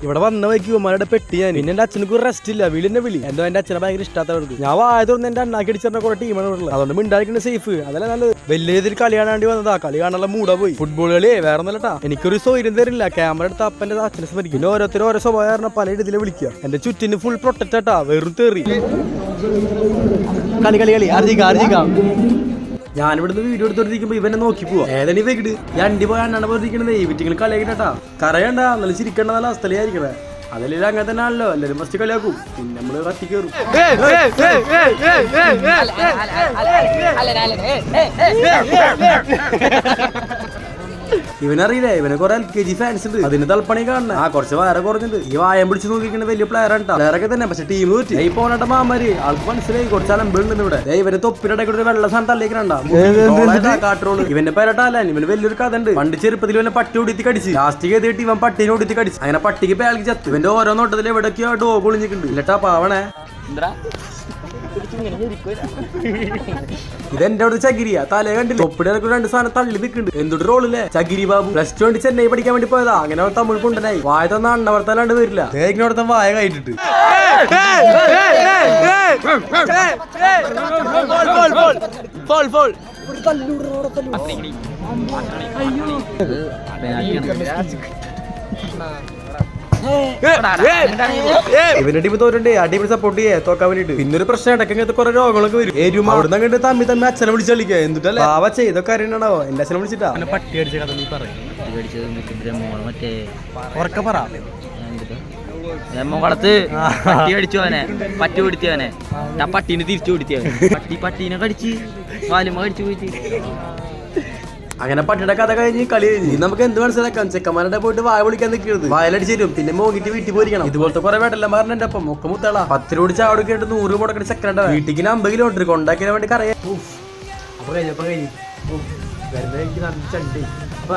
ഇവിടെ വന്ന വൈക്ക് ഉമ്മാരുടെ പെട്ടി ഞാൻ പിന്നെ എന്റെ അച്ഛനക്ക് റെസ്റ്റ് ഇല്ല വീടിന്റെ വിളി എന്തോ എന്റെ അച്ഛനെ ഭയങ്കര ഇഷ്ടമാത്തവർക്ക് ഞാൻ ആയതുകൊണ്ട് എന്റെ അണ്ണാക്കി അടിച്ചിരുന്ന കുറെ ടീമാണ് ഉള്ളത് അതുകൊണ്ട് മിണ്ടായിരിക്കുന്ന സേഫ് അതല്ല നല്ലത് വലിയ രീതിയിൽ കളി കാണാണ്ടി വന്നതാ കളി കാണാനുള്ള മൂടാ പോയി ഫുട്ബോൾ കളിയേ വേറെ ഒന്നല്ലട്ടാ എനിക്കൊരു സൗകര്യം തരില്ല ക്യാമറ എടുത്ത് അപ്പന്റെ അച്ഛനെ സ്മരിക്കും പിന്നെ ഓരോരുത്തരും ഓരോ സ്വഭാവം പല രീതിയിൽ വിളിക്കുക എന്റെ ചുറ്റിന് ഫുൾ പ്രൊട്ടക്റ്റ് ആട്ടാ വെറും തെറി കളി കളി കളി ആർജിക്കാം ഞാനിവിടുന്ന് വീഡിയോ എടുത്തോണ്ടിരിക്കുമ്പോ ഇവനെ നോക്കി പോവാ ഏതാണ് വെക്കിട്ട് രണ്ടി പോയി അണ്ണാണ് പോയിരിക്കണത് വീട്ടിൽ കളിയാക്കിട്ടാ കറയണ്ട നല്ല ചിരിക്കേണ്ട നല്ല അവസ്ഥയിലായിരിക്കണേ അതല്ലേ അങ്ങനെ തന്നെ ആണല്ലോ എല്ലാരും ഫസ്റ്റ് കളിയാക്കും പിന്നെ നമ്മള് കത്തി കയറും ഇവനറിയില്ലേ ഇവനെ കുറെ LKG ഫാൻസ് ഉണ്ട് അതിന് തൽപ്പണി കാണണ കുറച്ച് വേറെ കുറഞ്ഞിട്ട് ഈ വായം പിടിച്ച് നോക്കിക്കുന്ന വലിയ പ്ലെയർ ആണ് പ്ലെയറൊക്കെ തന്നെ പക്ഷെ ടീം തോറ്റി ഈ പോണട്ട മാമാര് ആൾക്ക് മനസ്സിലായി കുറച്ച് അലമ്പുണ്ട് ഇവിടെ ഇവന് തൊപ്പിനിടയിൽ കൂടെ വെള്ള സാധനം തല്ലേക്കണ്ട കാട്ടറോള് ഇവന്റെ പേരട്ടല്ല ഇവന് വലിയൊരു കഥ ഉണ്ട് പണ്ട് ചെറുപ്പത്തിൽ ഇവനെ പട്ടി ഓടിത്തി കടിച്ച് ലാസ്റ്റ് കേട്ടിട്ട് ഇവൻ പട്ടിനെ ഓടിത്തി കടിച്ചു അങ്ങനെ പട്ടിക്ക് പേൾക്ക് ചത്തു ഇവന്റെ ഓരോ നോട്ടത്തിൽ എവിടെയൊക്കെയോ ഡോഗ് ഒളിഞ്ഞിട്ടുണ്ട് ഇല്ലട്ടാ പാവണേ ഇതെന്റെ അവിടെ ചകിരിയാ തലേ കണ്ടില്ല ഒപ്പിടെ രണ്ട് സാധനം തള്ളി നിൽക്കുന്നുണ്ട് എന്തൊരു റോളില്ലേ ചകിരി ബാബു പ്ലസ് 2 ചെന്നൈ പഠിക്കാൻ വേണ്ടി പോയതാ അങ്ങനെ തമിഴ് കൊണ്ടനായി വായ തന്ന അണ്ണവർത്തല്ലാണ്ട് വരില്ല തേക്കിനോടത്ത വായ കഴിഞ്ഞിട്ട് ഇവന്റെ ടീം തോറ്റണ്ടേ ആ ടീമിന് സപ്പോർട്ട് ചെയ്യാ തോക്കാൻ വേണ്ടിട്ട് പിന്നൊരു പ്രശ്നം ഇടയ്ക്ക് കുറെ രോഗങ്ങളൊക്കെ വരും ഏരും അവിടുന്ന് കണ്ട് തമ്മി അച്ഛനെ വിളിച്ച് കളിക്കുക എന്നിട്ടല്ലേ പാവ ചെയ്തൊക്കെ അറിയണോ എന്റെ അച്ഛനെ വിളിച്ചിട്ടാ പട്ടി അടിച്ച കഥ നീ പറയും ളത്ത് പട്ടി അടിച്ചു അവനെ പട്ടി പിടിച്ചവനെ ഞാൻ പട്ടീനെ തിരിച്ചു പിടിച്ചവൻ പട്ടീനെ കടിച്ച് കാലുമ കടിച്ചു പോയിട്ട് അങ്ങനെ പട്ടിയുടെ കഥ കഴിഞ്ഞ് കളി കഴിഞ്ഞ് നമുക്ക് എന്ത് മനസ്സിലാക്കാം ചെക്കന്മാരുടെ പോയിട്ട് വായ വിളിക്കാൻ നിൽക്കുന്നത് വായലടിച്ച് തരും പിന്നെ മോങ്ങിട്ട് വീട്ടിൽ പോയിരിക്കണം ഇതുപോലത്തെ കുറെ വേട്ടല്ലമാരുടെ എന്റെ അപ്പം ഒക്കെ മുത്തള 10 രൂപ ചാവടി കേട്ട് 100 മുടക്കണ ചെക്കണ്ട വീട്ടിൽ 50 കിലോമീറ്റർ കൊണ്ടാക്കിയ വേണ്ടി കറിയാം അപ്പൊ കഴിഞ്ഞപ്പോ കഴിഞ്ഞു വരുന്ന എനിക്ക് നല്ല ചണ്ടി അപ്പൊ